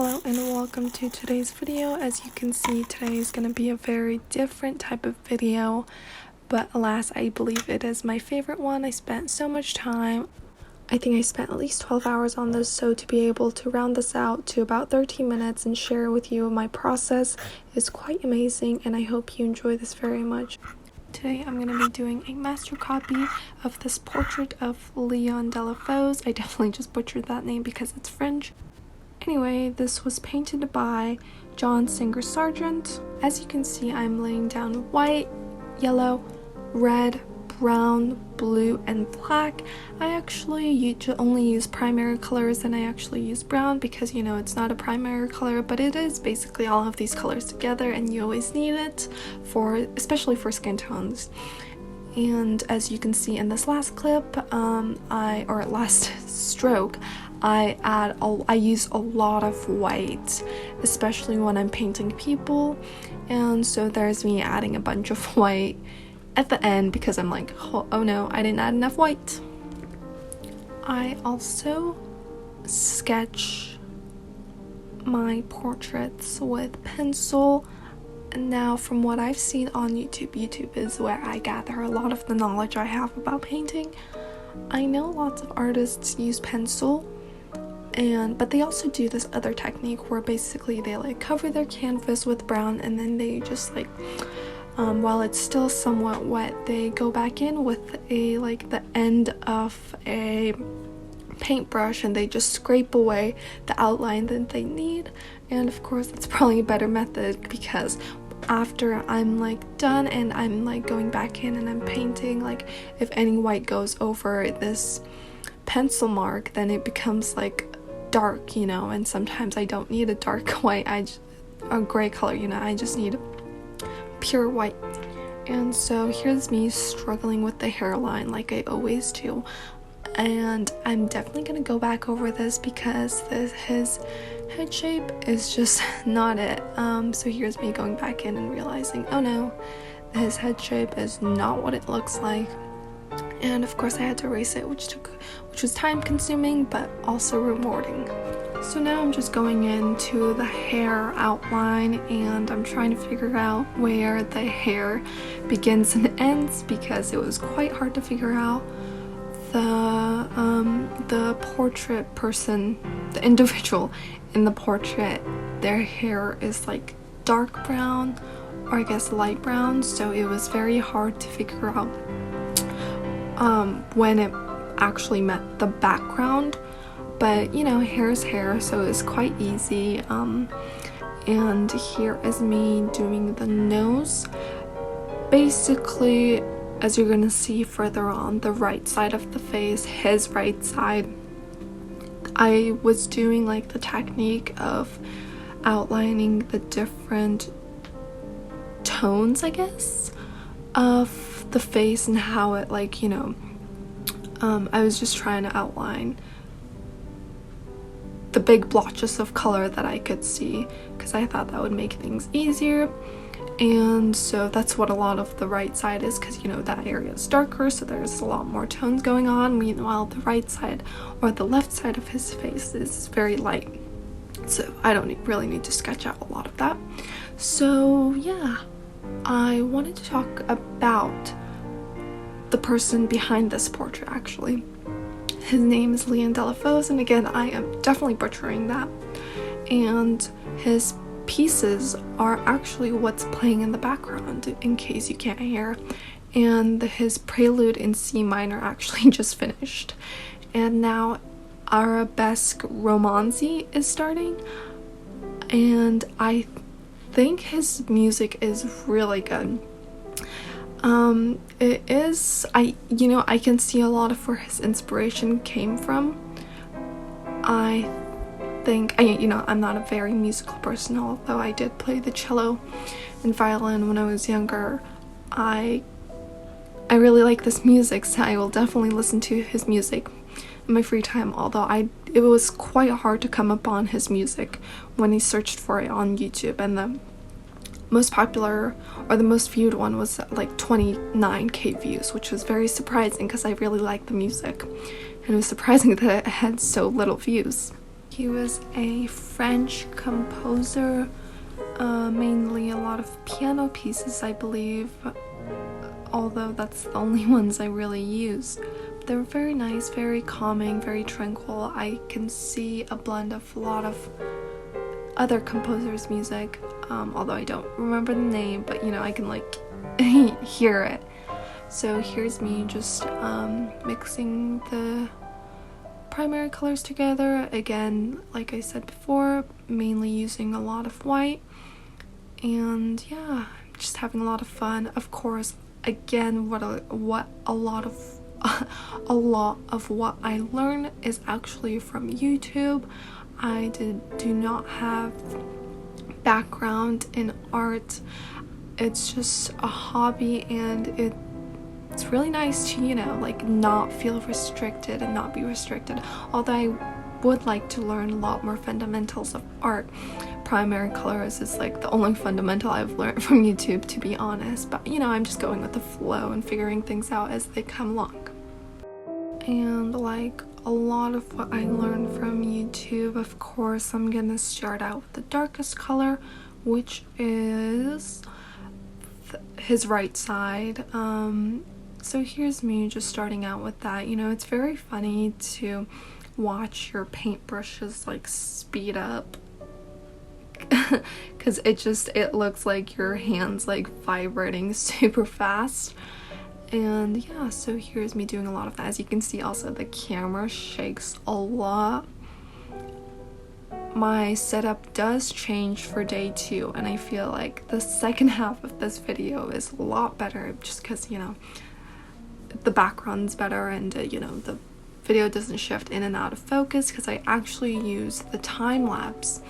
Hello and welcome to today's video. As you can see, today is going to be a very different type of video, but alas, I believe it is my favorite one. I spent so much time. I think I spent at least 12 hours on this, so to be able to round this out to about 13 minutes and share with you my process is quite amazing, and I hope you enjoy this very much. Today I'm going to be doing a master copy of this portrait of Léon Delafosse. I definitely just butchered that name because it's French. Anyway, this was painted by John Singer Sargent. As you can see, I'm laying down white, yellow, red, brown, blue, and black. I actually only use primary colors, and I actually use brown because, you know, it's not a primary color, but it is basically all of these colors together, and you always need it especially for skin tones. And as you can see in this last clip, last stroke, I use a lot of white, especially when I'm painting people, and so there's me adding a bunch of white at the end because I'm like, oh no, I didn't add enough white. I also sketch my portraits with pencil. Now, from what I've seen on YouTube is where I gather a lot of the knowledge I have about painting. I know lots of artists use pencil, but they also do this other technique where basically they like cover their canvas with brown, and then they just like while it's still somewhat wet, they go back in with the end of a paintbrush, and they just scrape away the outline that they need. And of course that's probably a better method, because after I'm like done and I'm like going back in and I'm painting, like if any white goes over this pencil mark, then it becomes like dark, you know, and sometimes I don't need a dark white, a gray color, you know, I just need pure white. And so here's me struggling with the hairline like I always do, and I'm definitely gonna go back over this because his head shape is just not it. So here's me going back in and realizing, oh no, his head shape is not what it looks like. And of course I had to erase it, which was time consuming but also rewarding. So now I'm just going into the hair outline, and I'm trying to figure out where the hair begins and ends, because it was quite hard to figure out. The portrait person, the individual in the portrait, their hair is like dark brown, or I guess light brown, so it was very hard to figure out when it actually met the background. But you know, hair is hair, so it's quite easy. And here is me doing the nose. Basically, as you're gonna see further on, the right side of the face, his right side, I was doing like the technique of outlining the different tones, I guess, of the face and how it, like, you know, I was just trying to outline the big blotches of color that I could see, because I thought that would make things easier. And so that's what a lot of the right side is, because, you know, that area is darker, so there's a lot more tones going on. Meanwhile, the right side, or the left side of his face, is very light, so I don't really need to sketch out a lot of that. So yeah, I wanted to talk about the person behind this portrait. Actually, his name is Léon Delafosse, and again, I am definitely butchering that, and his pieces are actually what's playing in the background, in case you can't hear. And his Prelude in C minor actually just finished, and now Arabesque Romanza is starting, and I think his music is really good. It is, I can see a lot of where his inspiration came from. I think, I'm not a very musical person, although I did play the cello and violin when I was younger. I really like this music, so I will definitely listen to his music in my free time, although it was quite hard to come upon his music when I searched for it on YouTube, and the most popular, or the most viewed one, was like 29k views, which was very surprising because I really like the music, and it was surprising that it had so little views. He was a French composer, mainly a lot of piano pieces, I believe, although that's the only ones I really used. They were very nice, very calming, very tranquil. I can see a blend of a lot of other composers' music, although I don't remember the name, but I can like hear it. So here's me just mixing the primary colors together. Again, like I said before, mainly using a lot of white, and yeah, just having a lot of fun. Of course, again, a lot of what I learned is actually from YouTube. I do not have background in art. It's just a hobby, and it's really nice to like not feel restricted and not be restricted, although I would like to learn a lot more fundamentals of art. Primary colors is like the only fundamental I've learned from YouTube, to be honest, but I'm just going with the flow and figuring things out as they come along. And like a lot of what I learned from YouTube, of course, I'm gonna start out with the darkest color, which is his right side. So here's me just starting out with that. It's very funny to watch your paintbrushes like speed up, because it looks like your hands like vibrating super fast. And yeah, so here's me doing a lot of that. As you can see, also the camera shakes a lot. My setup does change for day 2, and I feel like the second half of this video is a lot better, just because the background's better, and the video doesn't shift in and out of focus, because I actually use the time-lapse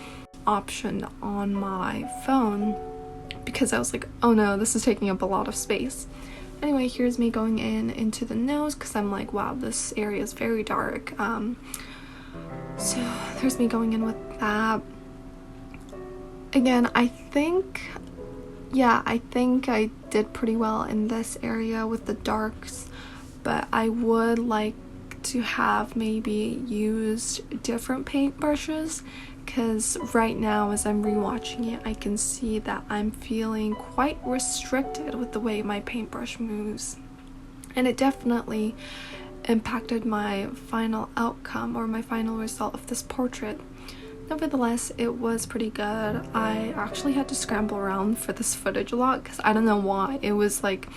option on my phone, because I was like, oh no, this is taking up a lot of space. Anyway, here's me going into the nose, because I'm like, wow, this area is very dark. So there's me going in with that. Again, I think I did pretty well in this area with the darks, but I would like to have maybe used different paintbrushes, because right now as I'm rewatching it, I can see that I'm feeling quite restricted with the way my paintbrush moves, and it definitely impacted my final outcome or my final result of this portrait. Nevertheless, it was pretty good. I actually had to scramble around for this footage a lot, because I don't know why. It was 30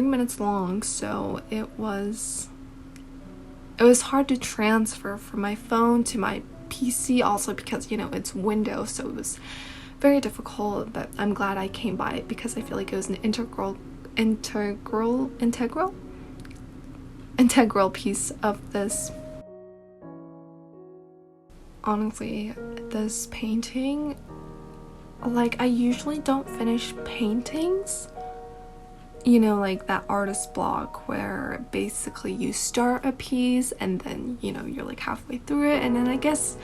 minutes long, so it was hard to transfer from my phone to my PC, also because it's Windows, so it was very difficult. But I'm glad I came by it, because I feel like it was an integral piece of this. Honestly, this painting, like, I usually don't finish paintings, like that artist block where basically you start a piece and then you're like halfway through it, and then I guess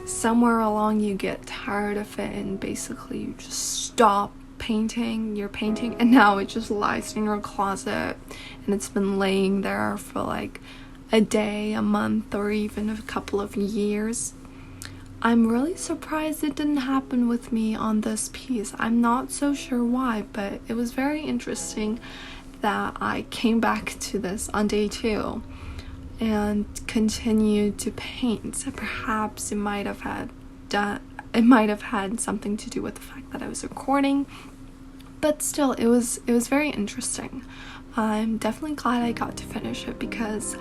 somewhere along you get tired of it and basically you just stop painting your painting, and now it just lies in your closet and it's been laying there for like a day, a month, or even a couple of years. I'm really surprised it didn't happen with me on this piece. I'm not so sure why, but it was very interesting that I came back to this on day 2 and continued to paint. So perhaps it might have had something to do with the fact that I was recording, but still, it was very interesting. I'm definitely glad I got to finish it, because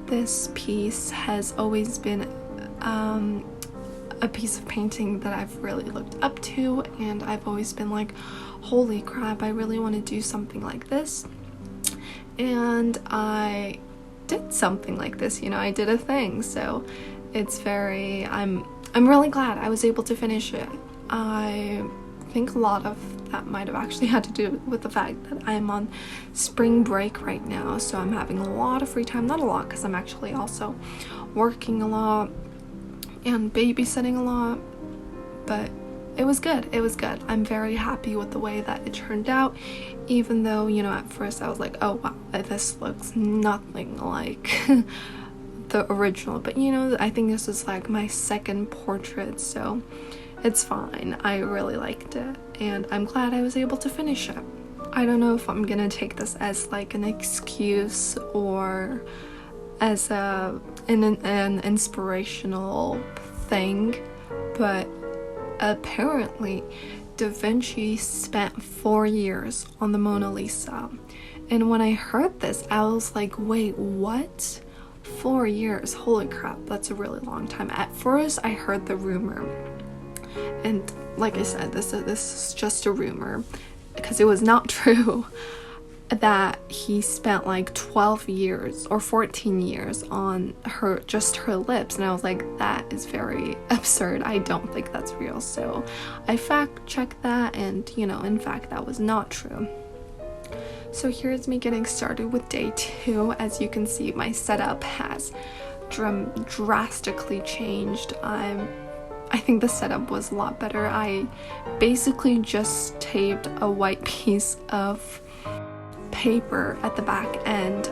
this piece has always been a piece of painting that I've really looked up to, and I've always been like, holy crap, I really want to do something like this. And I did something like this, I did a thing, so I'm really glad I was able to finish it. I think a lot of that might have actually had to do with the fact that I'm on spring break right now, so I'm having a lot of free time. Not a lot, because I'm actually also working a lot and babysitting a lot, but it was good. I'm very happy with the way that it turned out, even though at first I was like, oh wow, this looks nothing like the original, but you know, I think this is like my second portrait, so it's fine. I really liked it, and I'm glad I was able to finish it. I don't know if I'm gonna take this as like an excuse or as an inspirational thing, but apparently Da Vinci spent 4 years on the Mona Lisa. And when I heard this, I was like, wait, what? 4 years? Holy crap, that's a really long time. At first, I heard the rumor. And like I said, this is just a rumor, because it was not true, that he spent like 12 years or 14 years on just her lips. And I was like, that is very absurd. I don't think that's real. So I fact checked that, and you know, in fact, that was not true. So here's me getting started with day 2. As you can see, my setup has drastically changed. I think the setup was a lot better. I basically just taped a white piece of paper at the back end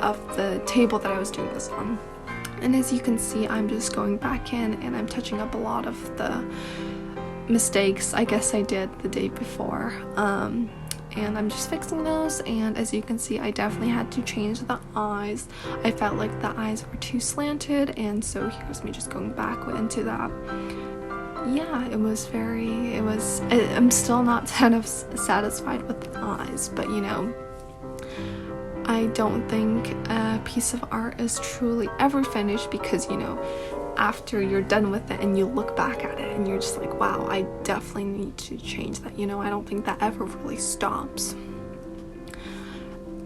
of the table that I was doing this on. And as you can see, I'm just going back in and I'm touching up a lot of the mistakes I guess I did the day before. And I'm just fixing those, and as you can see, I definitely had to change the eyes. I felt like the eyes were too slanted, and so here's me just going back into that. Yeah, I'm still not satisfied with the eyes, but you know, I don't think a piece of art is truly ever finished, because you know, after you're done with it and you look back at it and you're just like, wow, I definitely need to change that, you know. I don't think that ever really stops.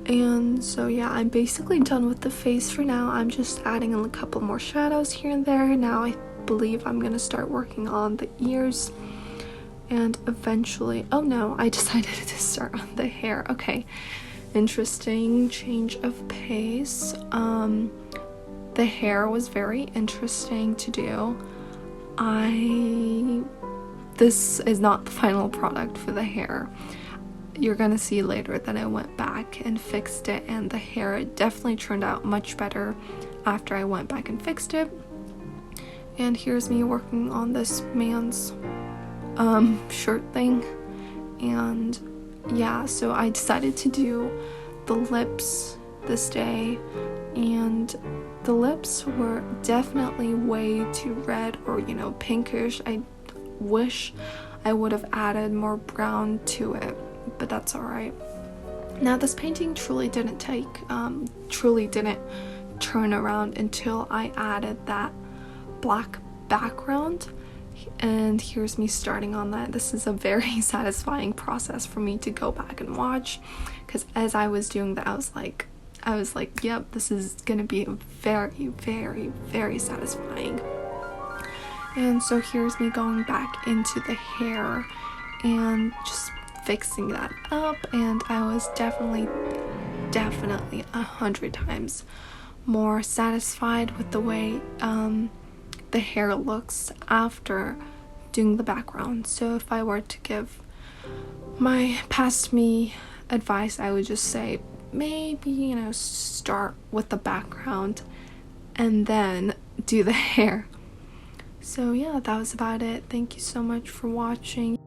And so yeah, I'm basically done with the face for now. I'm just adding in a couple more shadows here and there. Now I believe I'm gonna start working on the ears, and eventually, oh no, I decided to start on the hair. Okay, interesting change of pace. The hair was very interesting to do. This is not the final product for the hair. You're gonna see later that I went back and fixed it, and the hair definitely turned out much better after I went back and fixed it. And here's me working on this man's shirt thing. And yeah, so I decided to do the lips this day, and the lips were definitely way too red, or you know, pinkish. I wish I would have added more brown to it, but that's alright. Now this painting truly didn't turn around until I added that black background, and here's me starting on that. This is a very satisfying process for me to go back and watch, because as I was doing that, I was like, yep, this is gonna be very, very, very satisfying. And so here's me going back into the hair and just fixing that up, and I was definitely 100 times more satisfied with the way the hair looks after doing the background. So if I were to give my past me advice, I would just say, maybe, you know, start with the background and then do the hair. So yeah, that was about it. Thank you so much for watching.